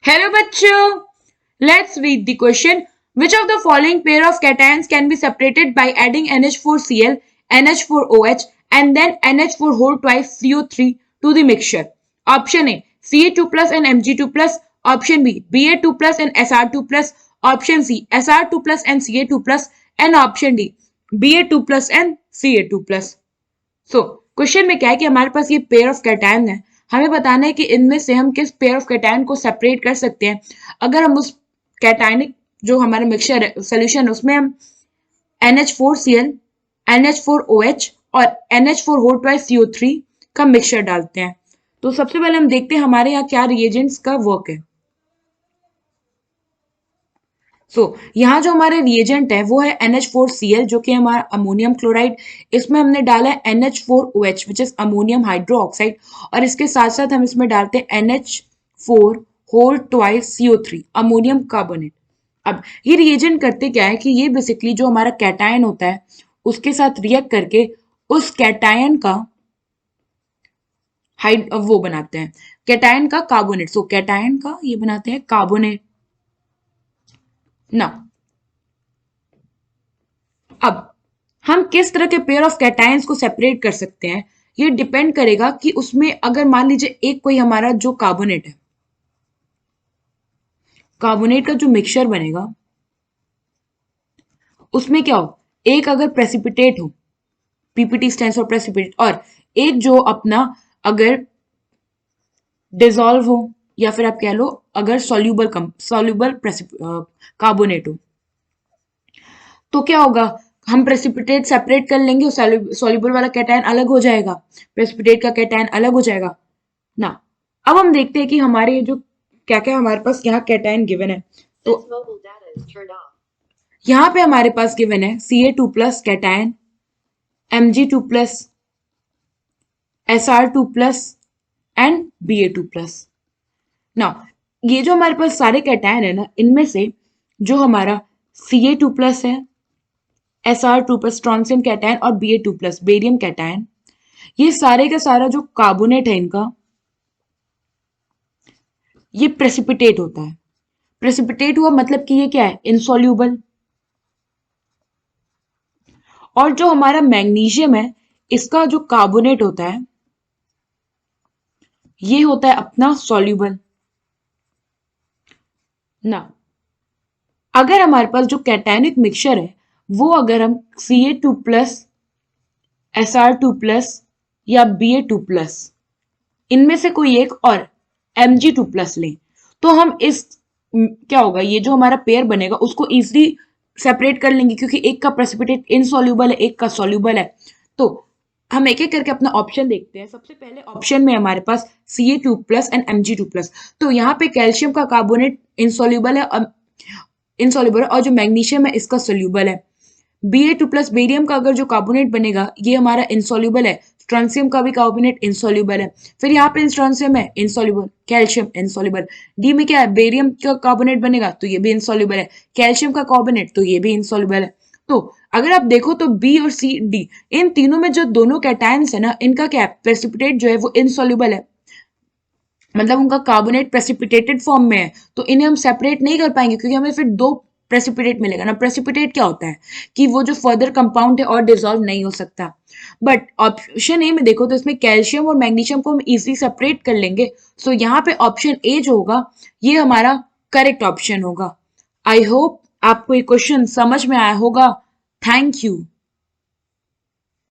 Hello bachcho, let's read the question. Which of the following pair of cations can be separated by adding NH4Cl, NH4OH and then NH4 whole twice CO3 to the mixture? Option A Ca2 plus and Mg2 plus. Option B Ba2 plus and Sr2 plus. Option C Sr2 plus and Ca2 plus. And option D Ba2 plus and Ca2 plus. Question में क्या है कि हमारे पास ये pair of cation है, हमें बताना है कि इनमें से हम किस पेयर ऑफ कैटायन को सेपरेट कर सकते हैं। अगर हम उस कैटायनिक जो हमारा मिक्सचर है सोल्यूशन है उसमें हम NH4Cl, NH4OH और NH4 whole twice CO3 का मिक्सचर डालते हैं। तो सबसे पहले हम देखते हैं हमारे यहाँ क्या रिएजेंट्स का वर्क है। यहाँ जो हमारे रिएजेंट है वो है NH4Cl जो कि हमारा अमोनियम क्लोराइड, इसमें हमने डाला है NH4OH which is ammonium hydro oxide और इसके साथ साथ हम इसमें डालते हैं NH4 whole twice CO3 ammonium carbonate. अब ये रिएजेंट करते क्या है कि ये बेसिकली जो हमारा कैटायन होता है उसके साथ रिएक्ट करके उस कैटायन का वो बनाते हैं कैटायन का कार्बोनेट। कैटायन का ये बनाते हैं कार्बोनेट ना। अब हम किस तरह के पेयर ऑफ कैटायंस को सेपरेट कर सकते हैं ये डिपेंड करेगा कि उसमें अगर मान लीजिए एक कोई हमारा जो कार्बोनेट है, कार्बोनेट का जो मिक्सचर बनेगा उसमें क्या हो, एक अगर प्रेसिपिटेट हो, पीपीटी स्टैंड्स फॉर प्रेसिपिटेट, और एक जो अपना अगर डिसॉल्व हो या फिर आप कह लो अगर सॉल्यूबल कार्बोनेट हो, तो क्या होगा, हम प्रेसिपिटेट सेपरेट कर लेंगे, सॉल्यूबल वाला कैटायन अलग हो जाएगा, प्रेसिपिटेट का कैटायन अलग हो जाएगा ना। अब हम देखते हैं कि हमारे जो क्या क्या हमारे पास यहाँ कैटायन गिवन है। तो यहाँ पे हमारे पास गिवन है Ca2 plus cation, Mg2 plus, Sr2 plus and Ba2 plus. ना ये जो हमारे पास सारे कैटायन है ना, इनमें से जो हमारा Ca2 प्लस है, Sr2 प्लस स्ट्रॉन्सियम कैटायन और Ba2 प्लस बेरियम कैटायन, ये सारे का सारा जो कार्बोनेट है इनका ये प्रेसिपिटेट होता है। प्रेसिपिटेट हुआ मतलब कि ये क्या है, इनसॉल्यूबल। और जो हमारा मैग्नीशियम है इसका जो कार्बोनेट होता है ये होता है अपना सॉल्यूबल ना। अगर हमारे पास जो कैटायनिक मिक्सचर है वो अगर हम Ca2 प्लस, Sr2 प्लस या Ba2 प्लस इनमें से कोई एक और Mg2 प्लस लें तो हम इस क्या होगा, ये जो हमारा पेयर बनेगा उसको इजीली सेपरेट कर लेंगे क्योंकि एक का प्रेसिपिटेट इनसॉल्यूबल है, एक का सॉल्यूबल है। तो हम एक एक करके अपना ऑप्शन देखते हैं। सबसे पहले ऑप्शन में हमारे पास Ca2 plus and Mg2 plus. तो यहाँ पे कैल्शियम का कार्बोनेट इनसॉल्यूबल है और जो मैग्नीशियम है इसका सोल्यूबल है। Ba2 प्लस बेरियम का अगर जो कार्बोनेट बनेगा ये हमारा इनसॉल्यूबल है, स्ट्रॉन्सियम का भी कार्बोनेट इनसॉल्यूबल है। फिर यहाँ पे स्ट्रॉन्सियम है इनसॉल्यूबल, कैल्शियम इनसॉल्यूबल। डी में क्या है, बेरियम का कार्बोनेट बनेगा तो ये भी इनसॉल्यूबल है, कैल्शियम का कार्बोनेट तो ये भी इनसॉल्यूबल है। तो अगर आप देखो तो बी और सी डी इन तीनों में जो दोनों कैटायंस है ना, इनका क्या है, प्रेसिपिटेट जो है वो इनसॉल्यूबल है, मतलब उनका कार्बोनेट प्रेसिपिटेटेड फॉर्म में है, तो इन्हें हम सेपरेट नहीं कर पाएंगे क्योंकि हमें फिर दो प्रेसिपिटेट मिलेगा ना। प्रेसिपिटेट क्या होता है कि वो जो फर्दर कंपाउंड है और डिसॉल्व नहीं हो सकता। बट ऑप्शन ए में देखो तो इसमें कैल्शियम और मैग्नीशियम को हम इजीली सेपरेट कर लेंगे। सो यहाँ पे ऑप्शन ए जो होगा ये हमारा करेक्ट ऑप्शन होगा। आई होप आपको ये क्वेश्चन समझ में आया होगा। Thank you.